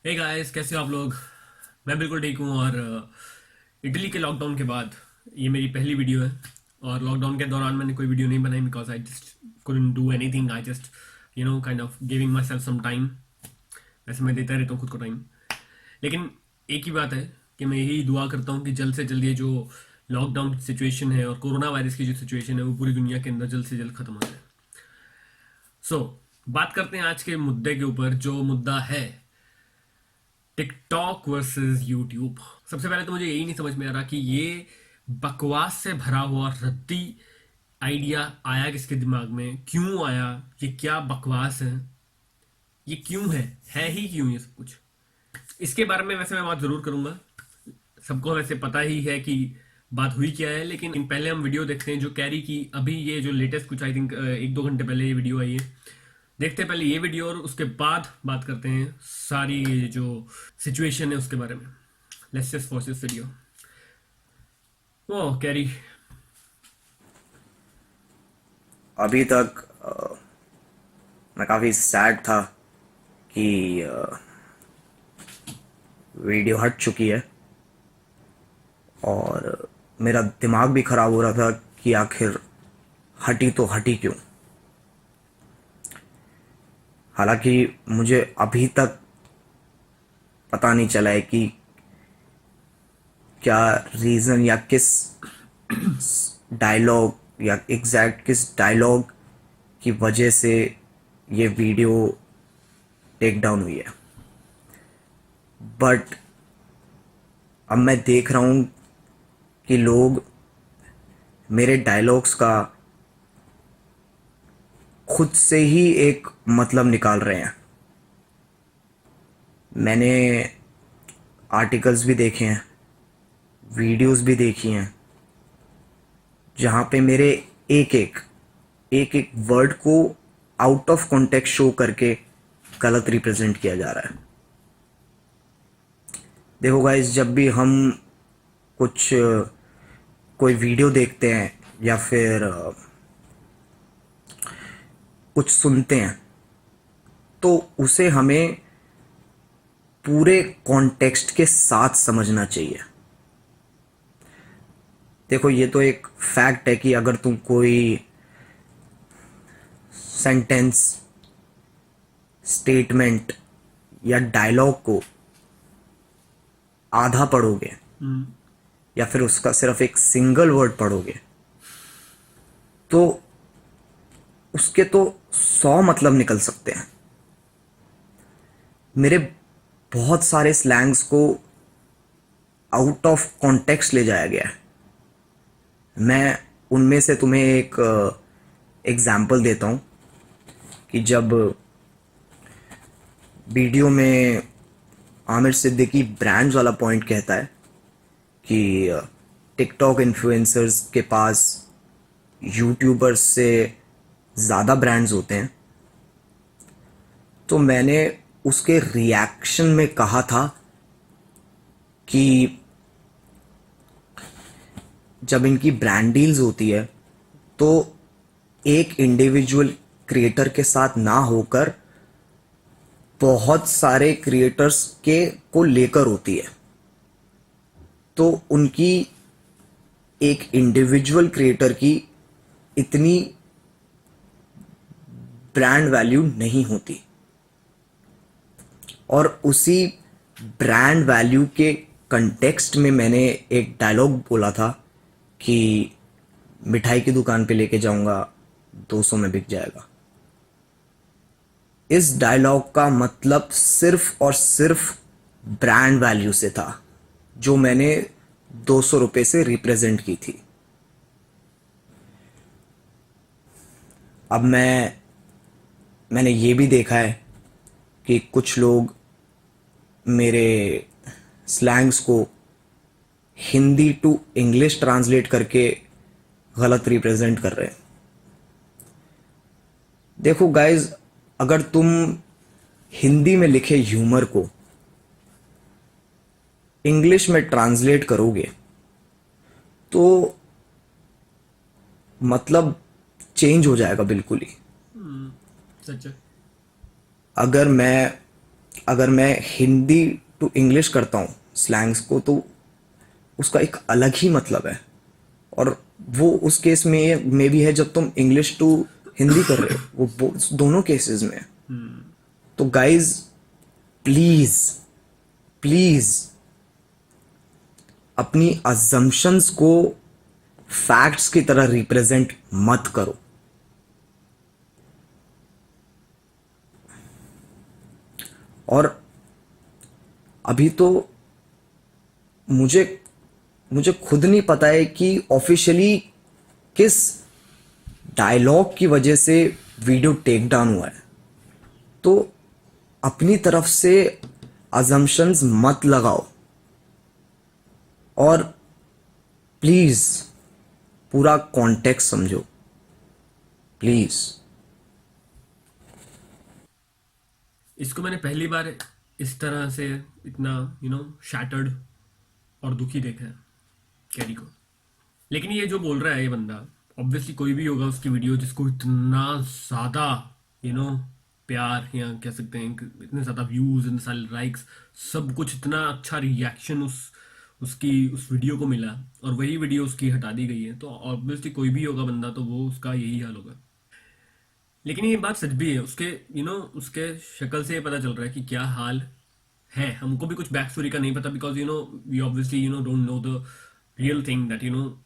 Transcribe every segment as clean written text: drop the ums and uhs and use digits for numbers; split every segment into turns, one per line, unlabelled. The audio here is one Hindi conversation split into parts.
हे गाइस, कैसे हो आप लोग। मैं बिल्कुल ठीक हूँ। और इटली के लॉकडाउन के बाद ये मेरी पहली वीडियो है। और लॉकडाउन के दौरान मैंने कोई वीडियो नहीं बनाई because I just couldn't do anything. I just kind of giving myself some time. वैसे मैं देता रहता हूँ खुद को टाइम। लेकिन एक ही बात है कि मैं यही दुआ करता हूँ कि जल्द से जल्द ये जो लॉकडाउन की सिचुएशन है और कोरोना वायरस की जो सिचुएशन है वो पूरी दुनिया के अंदर जल्द से जल्द खत्म हो जाए। सो बात करते हैं आज के मुद्दे के ऊपर, जो मुद्दा है टिकटॉक वर्सेस यूट्यूब। सबसे पहले तो मुझे यही नहीं समझ में आ रहा कि ये बकवास से भरा हुआ रद्दी आइडिया आया किसके दिमाग में, क्यों आया, ये क्या बकवास है, ये क्यों है ही क्यों ये सब कुछ। इसके बारे में वैसे मैं बात जरूर करूंगा। सबको वैसे पता ही है कि बात हुई क्या है, लेकिन पहले हम वीडियो देखते हैं जो कैरी की अभी ये जो लेटेस्ट कुछ आई थिंक 1-2 घंटे पहले ये वीडियो आई है। देखते हैं पहले ये वीडियो और उसके बाद बात करते हैं सारी जो सिचुएशन है उसके बारे में। Let's just watch this video. Oh Carry.
अभी तक मैं काफ़ी सैड था कि वीडियो हट चुकी है और मेरा दिमाग भी ख़राब हो रहा था कि आखिर हटी तो हटी क्यों। हालांकि मुझे अभी तक पता नहीं चला है कि क्या रीज़न या किस डायलॉग या एग्जैक्ट किस डायलॉग की वजह से ये वीडियो टेक डाउन हुई है। बट अब मैं देख रहा हूँ कि लोग मेरे डायलॉग्स का खुद से ही एक मतलब निकाल रहे हैं। मैंने आर्टिकल्स भी देखे हैं, वीडियोस भी देखी हैं, जहाँ पे मेरे एक एक वर्ड को आउट ऑफ कॉन्टेक्स्ट शो करके गलत रिप्रेजेंट किया जा रहा है। देखो गाइस, जब भी हम कुछ कोई वीडियो देखते हैं या फिर कुछ सुनते हैं तो उसे हमें पूरे कॉन्टेक्स्ट के साथ समझना चाहिए। देखो, ये तो एक फैक्ट है कि अगर तुम कोई सेंटेंस, स्टेटमेंट या डायलॉग को आधा पढ़ोगे या फिर उसका सिर्फ एक सिंगल वर्ड पढ़ोगे तो उसके तो 100 मतलब निकल सकते हैं। मेरे बहुत सारे स्लैंग्स को आउट ऑफ कॉन्टेक्स्ट ले जाया गया है। मैं उनमें से तुम्हें एक एग्जाम्पल देता हूँ कि जब वीडियो में आमिर सिद्दीकी ब्रांड्स वाला पॉइंट कहता है कि टिकटॉक इन्फ्लुएंसर्स के पास यूट्यूबर्स से ज़्यादा ब्रांड्स होते हैं, तो मैंने उसके रिएक्शन में कहा था कि जब इनकी ब्रांड डील्स होती है तो एक इंडिविजुअल क्रिएटर के साथ ना होकर बहुत सारे क्रिएटर्स के को लेकर होती है। तो उनकी एक इंडिविजुअल क्रिएटर की इतनी ब्रांड वैल्यू नहीं होती। और उसी ब्रांड वैल्यू के कंटेक्स्ट में मैंने एक डायलॉग बोला था कि मिठाई की दुकान पे लेके जाऊंगा, 200 में बिक जाएगा। इस डायलॉग का मतलब सिर्फ और सिर्फ ब्रांड वैल्यू से था, जो मैंने 200 रुपये से रिप्रेजेंट की थी। अब मैंने ये भी देखा है कि कुछ लोग मेरे स्लैंग्स को हिंदी टू इंग्लिश ट्रांसलेट करके गलत रिप्रेजेंट कर रहे हैं। देखो गाइज, अगर तुम हिंदी में लिखे ह्यूमर को इंग्लिश में ट्रांसलेट करोगे तो मतलब चेंज हो जाएगा बिल्कुल ही।
सच है।
अगर मैं अगर मैं हिंदी टू इंग्लिश करता हूँ स्लैंग्स को, तो उसका एक अलग ही मतलब है। और वो उस केस में भी है जब तुम इंग्लिश टू हिंदी कर रहे हो, दोनों केसेस में है। तो गाइज, प्लीज प्लीज अपनी अजम्पशंस को फैक्ट्स की तरह रिप्रेजेंट मत करो। और अभी तो मुझे मुझे खुद नहीं पता है कि ऑफिशियली किस डायलॉग की वजह से वीडियो टेक डाउन हुआ है। तो अपनी तरफ से अजम्पशंस मत लगाओ, और प्लीज पूरा कॉन्टेक्स्ट समझो, प्लीज।
इसको मैंने पहली बार इस तरह से इतना शैटर्ड और दुखी देखा है कैरी को। लेकिन ये जो बोल रहा है ये बंदा, ऑब्वियसली कोई भी होगा उसकी वीडियो जिसको इतना ज्यादा यू नो प्यार या कह सकते हैं इतने ज्यादा व्यूज, इतने सारे लाइक्स, सब कुछ, इतना अच्छा रिएक्शन उसकी उस वीडियो को मिला, और वही वीडियो उसकी हटा दी गई है, तो ऑब्वियसली कोई भी होगा बंदा तो वो उसका यही हाल होगा। लेकिन ये बात सच भी है, उसके उसके शक्ल से ये पता चल रहा है कि क्या हाल है। हमको भी कुछ बैक स्टोरी का नहीं पता, because we obviously don't know the real thing that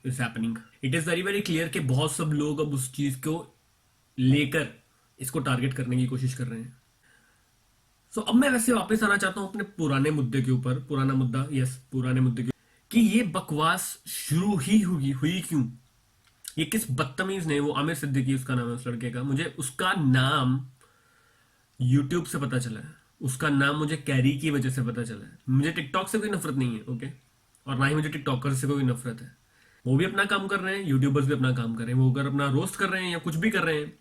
is happening. It is very very clear कि बहुत सब लोग अब उस चीज को लेकर इसको टारगेट करने की कोशिश कर रहे हैं। सो अब मैं वैसे वापस आना चाहता हूं अपने पुराने मुद्दे के ऊपर, पुराना मुद्दा, यस पुराने मुद्दे के, कि ये बकवास शुरू ही हुई क्यों। ये किस बदतमीज ने, वो आमिर सिद्दीकी उसका नाम है उस लड़के का, मुझे उसका नाम यूट्यूब से पता चला है, उसका नाम मुझे कैरी की वजह से पता चला है। मुझे टिकटॉक से कोई नफरत नहीं है, ओके, और ना ही मुझे टिकटॉकर से कोई नफरत है। वो भी अपना काम कर रहे हैं, यूट्यूबर्स भी अपना काम कर रहे हैं, वो अगर अपना रोस्ट कर रहे हैं या कुछ भी कर रहे हैं।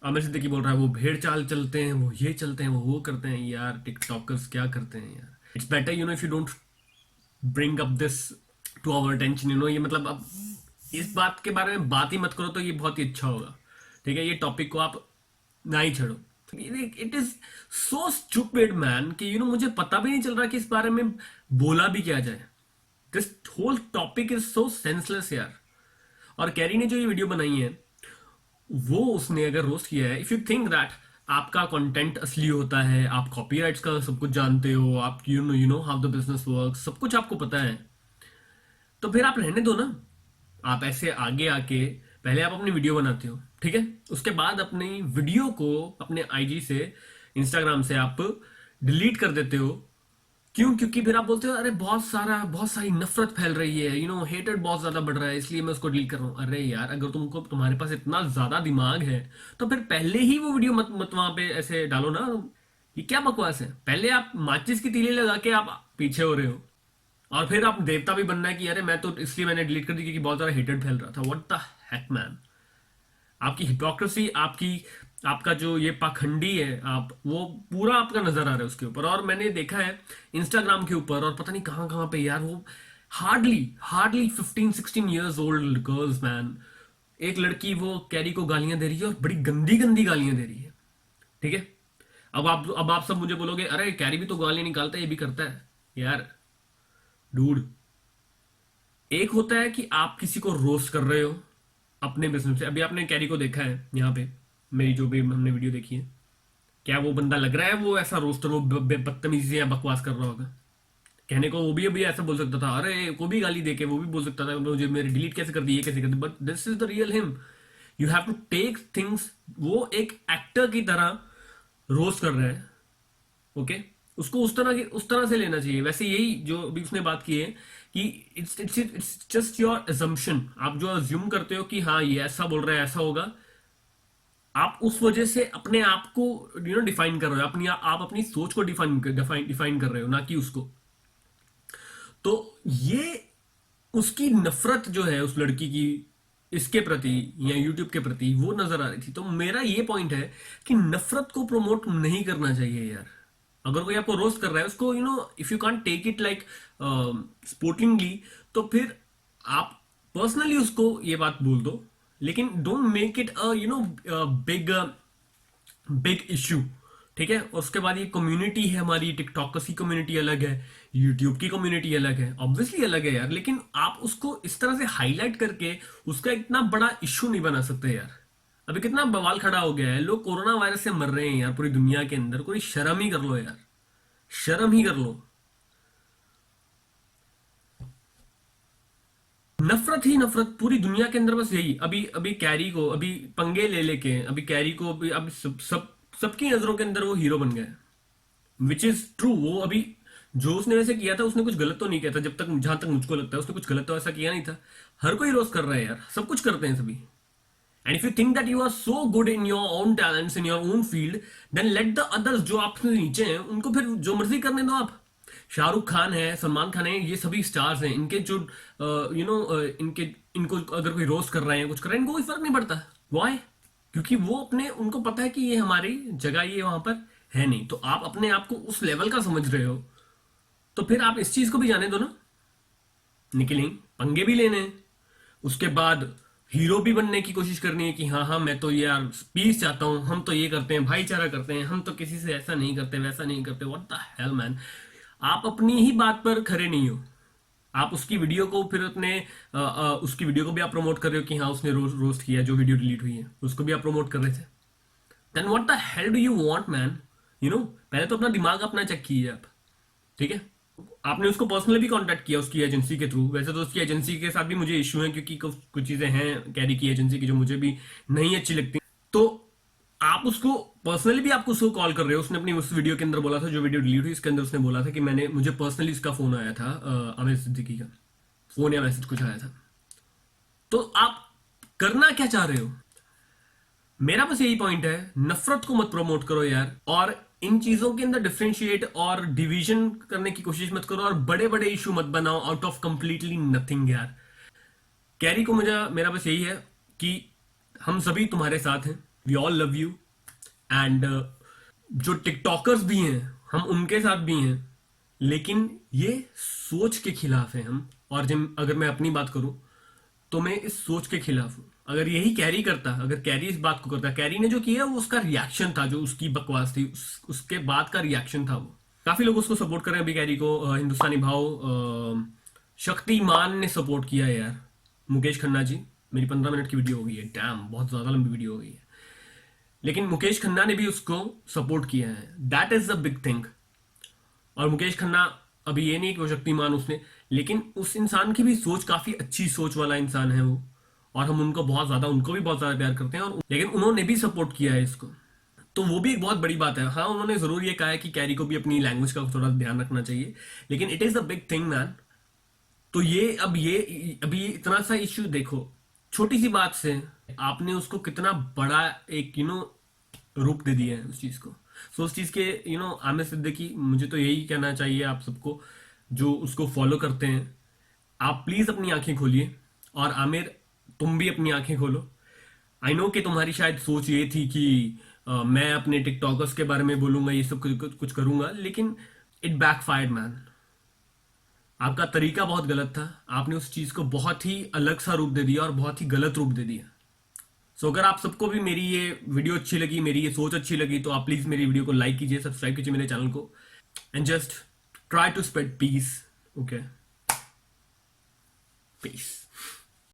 आमिर सिद्दीकी बोल रहा है वो भेड़ चाल चलते हैं, वो ये चलते हैं, वो करते हैं। यार टिकटॉकर्स क्या करते हैं यार। It's better if you don't bring up this to our attention, ये मतलब अब इस बात के बारे में बात ही मत करो तो ये बहुत ही अच्छा होगा। ठीक है, ये टॉपिक को आप ना ही छेड़ो। It is so stupid man कि मुझे पता भी नहीं चल रहा कि इस बारे में बोला भी क्या जाए। This whole topic is so senseless यार। और कैरी ने जो ये वीडियो बनाई है, वो उसने अगर रोस्ट किया है, इफ यू थिंक दैट आपका कंटेंट असली होता है, आप कॉपीराइट्स का सब कुछ जानते हो, आप you know how the business work, सब कुछ आपको पता है, तो फिर आप रहने दो ना। आप ऐसे आगे आके पहले आप अपनी वीडियो बनाते हो, ठीक है, उसके बाद अपनी वीडियो को अपने आईजी से, इंस्टाग्राम से आप डिलीट कर देते हो। क्यों? क्योंकि फिर आप बोलते हो अरे बहुत सारी नफरत फैल रही है, हेटेड बहुत ज्यादा बढ़ रहा है, इसलिए मैं उसको डिलीट कर रहा हूं। अरे यार, अगर तुम्हारे पास इतना ज्यादा दिमाग है तो फिर पहले ही वो वीडियो मत वहां पे ऐसे डालो ना। ये क्या बकवास है? पहले आप माचिस की तीली लगा के आप पीछे हो रहे हो, और फिर आप देवता भी बनना है कि अरे मैं तो इसलिए मैंने डिलीट कर दी क्योंकि बहुत ज्यादा हेटेड फैल रहा था। What the heck man. आपकी हिपोक्रेसी, आपका जो ये पाखंडी है, आप वो पूरा आपका नजर आ रहा है उसके ऊपर। और मैंने देखा है इंस्टाग्राम के ऊपर और पता नहीं कहां कहां पे यार, वो hardly 15-16 years old girls man, एक लड़की वो कैरी को गालियां दे रही है और बड़ी गंदी गंदी गालियां दे रही है। ठीक है, अब आप सब मुझे बोलोगे अरे कैरी भी तो गालियां निकालता है, ये भी करता है। यार डूड, एक होता है कि आप किसी को रोस्ट कर रहे हो अपने बिजनेस से। अभी आपने कैरी को देखा है यहाँ पे, मेरी जो भी हमने वीडियो देखी है, क्या वो बंदा लग रहा है वो ऐसा रोस्टर, वो बदतमीजी या बकवास कर रहा होगा? कहने को वो भी अभी ऐसा बोल सकता था, अरे को भी गाली देके वो भी बोल सकता था मुझे मेरी डिलीट कैसे कर दी, ये कैसे कर दी। But this is the real him. You have to take things, वो एक एक्टर की तरह रोस्ट कर रहा है, ओके, उसको उस तरह से लेना चाहिए। वैसे यही जो अभी उसने बात की है कि इट्स जस्ट योर assumption, आप जो अज्यूम करते हो कि हाँ ये ऐसा बोल रहा है ऐसा होगा, आप उस वजह से अपने आप को डिफाइन कर रहे हो, आप अपनी सोच को डिफाइन कर रहे हो, ना कि उसको। तो ये उसकी नफरत जो है उस लड़की की इसके प्रति या यूट्यूब के प्रति, वो नजर आ रही थी। तो मेरा ये पॉइंट है कि नफरत को प्रमोट नहीं करना चाहिए यार। अगर कोई आपको रोस्ट कर रहा है, उसको if you can't take it like sportingly, तो फिर आप पर्सनली उसको ये बात बोल दो, लेकिन don't make it big big issue ठीक है। और उसके बाद ये कम्युनिटी है हमारी, टिकटॉकर्स की कम्युनिटी अलग है, यूट्यूब की कम्युनिटी अलग है, ऑब्वियसली अलग है यार। लेकिन आप उसको इस तरह से हाईलाइट करके उसका इतना बड़ा इश्यू नहीं बना सकते यार। अभी कितना बवाल खड़ा हो गया है, लोग कोरोना वायरस से मर रहे हैं यार पूरी दुनिया के अंदर। कोई शर्म ही कर लो यार, शर्म ही कर लो। नफरत ही नफरत पूरी दुनिया के अंदर, बस यही। अभी अभी कैरी को अभी पंगे ले लेके अभी कैरी को अभी अब सबकी नजरों के अंदर वो हीरो बन गया है, विच इज ट्रू। वो अभी जो उसने वैसे किया था, उसने कुछ गलत तो नहीं किया था, जब तक जहां तक मुझको लगता है उसने कुछ गलत तो ऐसा किया नहीं था। हर कोई रोस्ट कर रहा है यार, सब कुछ करते हैं सभी। And if you think that you are so good in your own talents in your own field, then let the others जो आपसे नीचे हैं उनको फिर जो मर्जी करने दो आप। शाहरुख खान है, सलमान खान है, ये सभी स्टार्स हैं, इनके जो इनके इनको अगर कोई रोस्ट कर रहे हैं, कुछ कर रहे हैं, इनको कोई फर्क नहीं पड़ता। वाई? क्योंकि वो अपने उनको पता है कि ये हमारी जगह ये वहां पर है नहीं। तो आप अपने आप को उस लेवल का समझ रहे हो, तो फिर आप इस चीज को भी जाने दो ना। निकलेंगे, पंगे भी लेने हैं, उसके बाद हीरो भी बनने की कोशिश करनी है कि हाँ हाँ मैं तो ये यार पीस चाहता हूँ, हम तो ये करते हैं, भाईचारा करते हैं, हम तो किसी से ऐसा नहीं करते वैसा नहीं करते। What the hello man. आप अपनी ही बात पर खरे नहीं हो। आप उसकी वीडियो को फिर अपने उसकी वीडियो को भी आप प्रमोट कर रहे हो कि हाँ उसने रोस्ट किया, जो वीडियो डिलीट हुई है उसको भी आप प्रमोट कर रहे थे। Then what the hell do you want man. पहले तो अपना दिमाग अपना चेक कीजिए आप। ठीक है। आपने उसको पर्सनली भी कांटेक्ट किया उसकी एजेंसी के थ्रू। वैसे तो उसकी एजेंसी के साथ भी मुझे इश्यू है, क्योंकि कुछ कुछ चीजें हैं कैरी की एजेंसी की जो मुझे भी नहीं अच्छी लगती। तो आप उसको पर्सनली भी आपको उसको कॉल कर रहे हो। उसने अपनी उस वीडियो के अंदर बोला था, जो वीडियो डिलीट हुई इसके अंदर उसने बोला था कि मुझे पर्सनली इसका फोन आया था, आमिर सिद्दीकी का फोन या मैसेज कुछ आया था। तो आप करना क्या चाह रहे हो? मेरा बस यही पॉइंट है, नफरत को मत प्रमोट करो यार, और इन चीजों के अंदर डिफरेंशिएट और डिवीजन करने की कोशिश मत करो, और बड़े बड़े इशू मत बनाओ आउट ऑफ कंप्लीटली नथिंग यार। कैरी को मेरा बस यही है कि हम सभी तुम्हारे साथ हैं, we all love you. And जो टिकटॉकर्स भी हैं हम उनके साथ भी हैं, लेकिन ये सोच के खिलाफ है हम। और जब अगर मैं अपनी बात करूं तो मैं इस सोच के खिलाफ हूं। अगर यही कैरी करता, अगर कैरी इस बात को करता, कैरी ने जो किया वो उसका रिएक्शन था, जो उसकी बकवास थी उसके बाद का रिएक्शन था वो। काफी लोग उसको सपोर्ट कर रहे हैं अभी कैरी को, हिंदुस्तानी भाव, शक्तिमान ने सपोर्ट किया है यार, मुकेश खन्ना जी। मेरी 15 मिनट की वीडियो हो गई है, डैम बहुत ज्यादा लंबी वीडियो हो गई है, लेकिन मुकेश खन्ना ने भी उसको सपोर्ट किया है। That is the big thing. और मुकेश खन्ना अभी ये नहीं कि वो शक्तिमान उसने, लेकिन उस इंसान की भी सोच काफी अच्छी सोच वाला इंसान है वो, और हम उनको भी बहुत ज्यादा प्यार करते हैं। और लेकिन उन्होंने भी सपोर्ट किया है इसको, तो वो भी एक बहुत बड़ी बात है। हाँ उन्होंने जरूर ये कहा है कि कैरी को भी अपनी लैंग्वेज का थोड़ा ध्यान रखना चाहिए, लेकिन it is the big thing man. तो ये अभी इतना सा इश्यू देखो, छोटी सी बात से आपने उसको कितना बड़ा एक रूप दे दिया है उस चीज को। सो उस चीज के आमिर सिद्दीकी, मुझे तो यही कहना चाहिए आप सबको जो उसको फॉलो करते हैं, आप प्लीज अपनी आंखें खोलिए। और आमिर तुम भी अपनी आंखें खोलो। आई नो कि तुम्हारी शायद सोच ये थी कि मैं अपने टिकटॉकर्स के बारे में बोलूंगा, ये सब कुछ करूंगा, लेकिन इट बैकफायर्ड मैन। आपका तरीका बहुत गलत था, आपने उस चीज को बहुत ही अलग सा रूप दे दिया और बहुत ही गलत रूप दे दिया। सो अगर आप सबको भी मेरी ये वीडियो अच्छी लगी, मेरी ये सोच अच्छी लगी, तो आप प्लीज मेरी वीडियो को लाइक कीजिए, सब्सक्राइब कीजिए मेरे चैनल को, and just try to spread peace. Okay, piece.